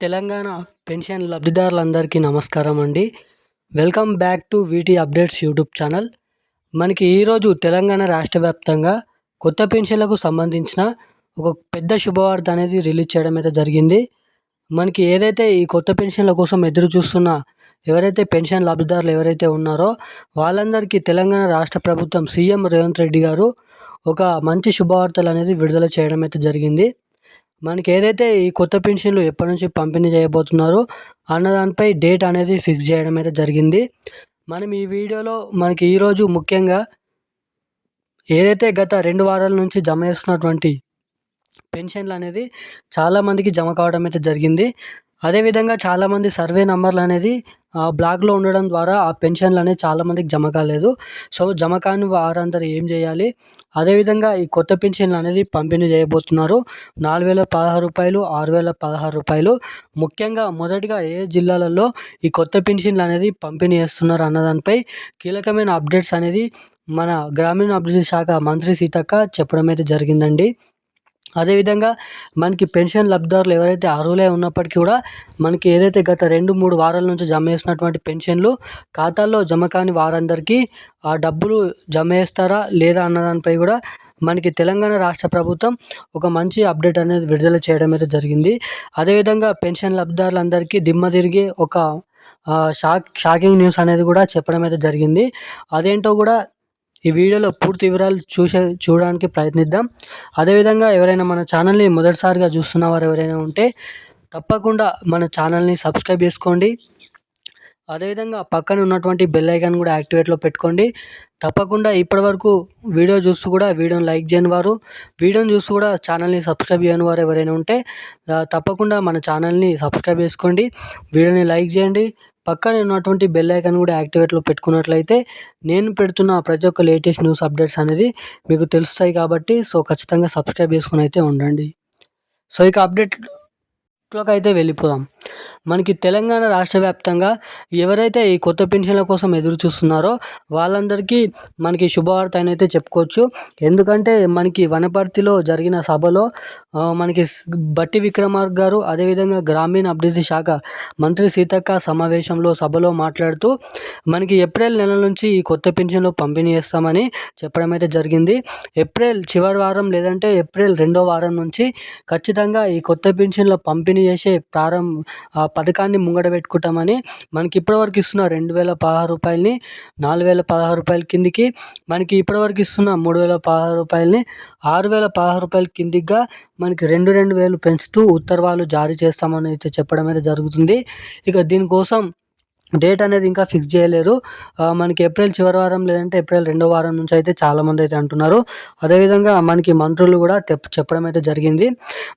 Telangana pension లబ్ధిదారులందరికీ నమస్కారం అండి. Welcome back to వీటీ updates YouTube channel. మనకి ఈరోజు తెలంగాణ రాష్ట్ర వ్యాప్తంగా కొత్త పెన్షన్లకు సంబంధించిన ఒక పెద్ద శుభవార్త అనేది రిలీజ్ చేయడం అయితే జరిగింది. మనకి ఏదైతే ఈ కొత్త పెన్షన్ల కోసం ఎదురు చూస్తున్న ఎవరైతే పెన్షన్ లబ్ధిదారులు ఎవరైతే ఉన్నారో వాళ్ళందరికీ తెలంగాణ రాష్ట్ర ప్రభుత్వం సీఎం రేవంత్ రెడ్డి గారు ఒక మంచి శుభవార్తలు అనేది విడుదల చేయడం అయితే జరిగింది. మనకి ఏదైతే ఈ కొత్త పెన్షన్లు ఎప్పటి నుంచి పంపిణీ చేయబోతున్నారో అన్నదానిపై డేట్ అనేది ఫిక్స్ చేయడం అయితే జరిగింది. మనం ఈ వీడియోలో మనకి ఈరోజు ముఖ్యంగా ఏదైతే గత 2 వారాల నుంచి జమ చేస్తున్నటువంటి పెన్షన్లు అనేది చాలామందికి జమ కావడం అయితే జరిగింది. అదేవిధంగా చాలామంది సర్వే నంబర్లు అనేది బ్లాక్లో ఉండడం ద్వారా ఆ పెన్షన్లు అనేది చాలామందికి జమ కాలేదు. సో జమ కాని వారందరూ ఏం చేయాలి, అదేవిధంగా ఈ కొత్త పెన్షన్లు అనేది పంపిణీ చేయబోతున్నారు. 4,016 రూపాయలు, 6,016 రూపాయలు. ముఖ్యంగా మొదటిగా ఏ జిల్లాలలో ఈ కొత్త పెన్షన్లు అనేది పంపిణీ చేస్తున్నారు అన్నదానిపై కీలకమైన అప్డేట్స్ అనేది మన గ్రామీణ అభివృద్ధి శాఖ మంత్రి సీతక్క చెప్పడం అయితే జరిగిందండి. అదేవిధంగా మనకి పెన్షన్ లబ్ధిదారులు ఎవరైతే అర్హులై ఉన్నప్పటికీ కూడా మనకి ఏదైతే గత 2-3 వారాల నుంచి జమ చేసినటువంటి పెన్షన్లు ఖాతాల్లో జమ కాని వారందరికీ ఆ డబ్బులు జమ చేస్తారా లేదా అన్నదానిపై కూడా మనకి తెలంగాణ రాష్ట్ర ప్రభుత్వం ఒక మంచి అప్డేట్ అనేది విడుదల చేయడం అయితే జరిగింది. అదేవిధంగా పెన్షన్ లబ్ధిదారులందరికీ దిమ్మ తిరిగే ఒక షాకింగ్ న్యూస్ అనేది కూడా చెప్పడం అయితే జరిగింది. అదేంటో కూడా ఈ వీడియోలో పూర్తి వివరాలు చూడడానికి ప్రయత్నిద్దాం. అదేవిధంగా ఎవరైనా మన ఛానల్ని మొదటిసారిగా చూస్తున్న వారు ఎవరైనా ఉంటే తప్పకుండా మన ఛానల్ని సబ్స్క్రైబ్ చేసుకోండి. అదేవిధంగా పక్కన ఉన్నటువంటి బెల్ ఐకాన్ కూడా యాక్టివేట్లో పెట్టుకోండి. తప్పకుండా ఇప్పటివరకు వీడియో చూస్తూ కూడా వీడియోని లైక్ చేయని వారు, వీడియోని చూస్తూ కూడా ఛానల్ని సబ్స్క్రైబ్ చేయని వారు ఎవరైనా ఉంటే తప్పకుండా మన ఛానల్ని సబ్స్క్రైబ్ చేసుకోండి, వీడియోని లైక్ చేయండి. పక్కన ఉన్నటువంటి బెల్ ఐకాన్ కూడా యాక్టివేట్లో పెట్టుకున్నట్లయితే నేను పెడుతున్న ప్రతి ఒక్క లేటెస్ట్ న్యూస్ అప్డేట్స్ అనేది మీకు తెలుస్తాయి కాబట్టి ఖచ్చితంగా సబ్స్క్రైబ్ చేసుకుని అయితే ఉండండి. ఇక అప్డేట్లోకి అయితే వెళ్ళిపోదాం. మనకి తెలంగాణ రాష్ట్ర వ్యాప్తంగా ఎవరైతే ఈ కొత్త పెన్షన్ల కోసం ఎదురు చూస్తున్నారో వాళ్ళందరికీ మనకి శుభవార్త అయితే చెప్పుకోవచ్చు. ఎందుకంటే మనకి వనపర్తిలో జరిగిన సభలో మనకి బట్టి విక్రమార్క గారు, అదేవిధంగా గ్రామీణ అభివృద్ధి శాఖ మంత్రి సీతక్క సభలో మాట్లాడుతూ మనకి ఏప్రిల్ నెల నుంచి ఈ కొత్త పెన్షన్లు పంపిణీ చేస్తామని చెప్పడం అయితే జరిగింది. ఏప్రిల్ చివరి వారం లేదంటే ఏప్రిల్ 2వ వారం నుంచి ఖచ్చితంగా ఈ కొత్త పెన్షన్ల పంపిణీ చేసే పథకాన్ని ముంగడ పెట్టుకుంటామని మనకి ఇప్పటివరకు ఇస్తున్న 2,016 రూపాయలని 4,016 రూపాయల కిందికి, మనకి ఇప్పటివరకు ఇస్తున్న 3,016 రూపాయలని 6,016 రూపాయల కిందిగా మనకి 2,000 పెంచుతూ ఉత్తర్వులు జారీ చేస్తామని అయితే చెప్పడం అయితే జరుగుతుంది. ఇక దీనికోసం డేట్ అనేది ఇంకా ఫిక్స్ చేయలేరు. మనకి ఏప్రిల్ చివరి వారం లేదంటే ఏప్రిల్ 2వ వారం నుంచి అయితే చాలామంది అయితే అంటున్నారు. అదేవిధంగా మనకి మంత్రులు కూడా చెప్పడం అయితే జరిగింది.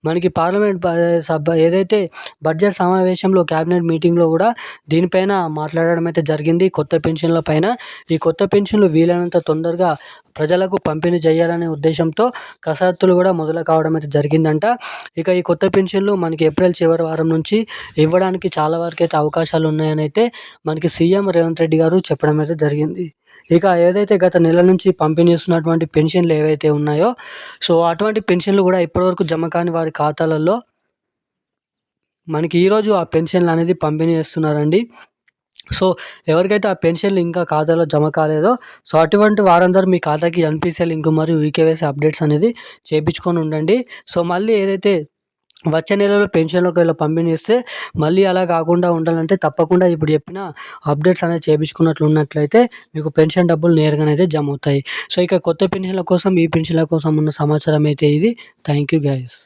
మనకి పార్లమెంట్ సభ ఏదైతే బడ్జెట్ సమావేశంలో క్యాబినెట్ మీటింగ్లో కూడా దీనిపైన మాట్లాడడం అయితే జరిగింది. కొత్త పెన్షన్ల పైన ఈ కొత్త పెన్షన్లు వీలైనంత తొందరగా ప్రజలకు పంపిణీ చేయాలనే ఉద్దేశంతో కసరత్తులు కూడా మొదలు కావడం అయితే జరిగిందంట. ఇక ఈ కొత్త పెన్షన్లు మనకి ఏప్రిల్ చివరి వారం నుంచి ఇవ్వడానికి చాలా వరకు అయితే అవకాశాలు ఉన్నాయని అయితే మనకి సీఎం రేవంత్ రెడ్డి గారు చెప్పడం అయితే జరిగింది. ఇక ఏదైతే గత నెల నుంచి పంపిణీ చేస్తున్నటువంటి పెన్షన్లు ఏవైతే ఉన్నాయో అటువంటి పెన్షన్లు కూడా ఇప్పటివరకు జమ కాని వారి ఖాతాలలో మనకి ఈరోజు ఆ పెన్షన్లు అనేది పంపిణీ చేస్తున్నారండి. ఎవరికైతే ఆ పెన్షన్లు ఇంకా ఖాతాలో జమ కాలేదో అటువంటి వారందరూ మీ ఖాతాకి ఎన్పీసీ లింక్ మరియు ఈకేవైసీ అప్డేట్స్ అనేది చేయించుకొని ఉండండి. మళ్ళీ ఏదైతే వచ్చే నెలలో పెన్షన్లకు ఇలా పంపిణీ చేస్తే మళ్ళీ అలా కాకుండా ఉండాలంటే తప్పకుండా ఇప్పుడు చెప్పిన అప్డేట్స్ అనేది చేయించుకున్నట్లు ఉన్నట్లయితే మీకు పెన్షన్ డబ్బులు నేరుగానైతే జమ అవుతాయి. ఇక కొత్త పెన్షన్ల కోసం, ఈ పెన్షన్ల కోసం ఉన్న సమాచారం అయితే ఇది. Thank you guys.